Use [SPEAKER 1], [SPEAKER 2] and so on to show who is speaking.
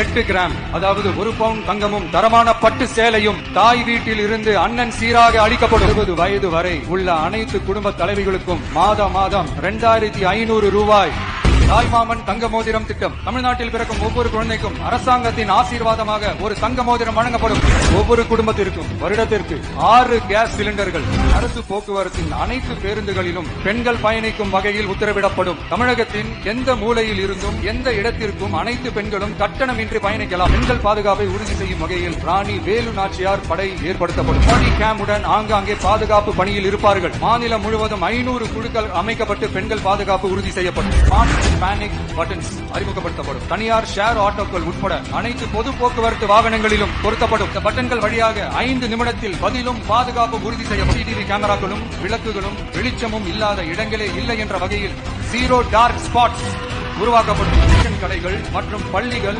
[SPEAKER 1] 8 gram அதாவது 1 bound தங்கமும் தரமான பட்டு சேலையும் தாய் வீட்டில் இருந்து அண்ணன் சீராக அளிக்கப்படும். 20 வயது வரை உள்ள அனைத்து குடும்ப தலைவிகளுக்கும் மாதம் 2500 ரூபாய் தாய்மாமன் தங்க மோதிரம் திட்டம். தமிழ்நாட்டில் பிறக்கும் ஒவ்வொரு குழந்தைக்கும் அரசாங்கத்தின் ஆசீர்வாதமாக ஒரு தங்க மோதிரம் வழங்கப்படும். ஒவ்வொரு குடும்பத்திற்கும் வருடத்திற்கு 6 கேஸ் சிலிண்டர்கள். அரசு போக்குவரத்தின் அனைத்து பேருந்துகளிலும் பெண்கள் பயணிக்கும் வகையில் உத்தரவிடப்படும். தமிழகத்தின் எந்த மூலையில் இருந்தும் எந்த இடத்திற்கும் அனைத்து பெண்களும் கட்டணமின்றி பயணிக்கலாம். பெண்கள் பாதுகாப்பை உறுதி செய்யும் வகையில் ராணி வேலு நாச்சியார் படை ஏற்படுத்தப்படும். பாடி கேமுடன் ஆங்காங்கே பாதுகாப்பு பணியில் இருப்பார்கள். மாநிலம் முழுவதும் 500 குழுக்கள் அமைக்கப்பட்டு பெண்கள் பாதுகாப்பு உறுதி செய்யப்படும். பேனிக் பட்டன்ஸ் அறிமுகப்படுத்தப்படும். தனியார் ஷேர் ஆட்டோக்கள் உட்பட அனைத்து பொது போக்குவரத்து வாகனங்களிலும் பொருத்தப்படும். இந்த பட்டன்கள் வழியாக 5 நிமிடத்தில் பதிலும் பாதுகாப்பும் உறுதி செய்யப்படும். சிசிடிவி கேமராக்களும் விளக்குகளும் வெளிச்சமும் இல்லாத இடங்களே இல்லை என்ற வகையில் 0 டார்க் ஸ்பாட்ஸ் உருவாக்கப்படும். கடைகள் மற்றும் பள்ளிகள்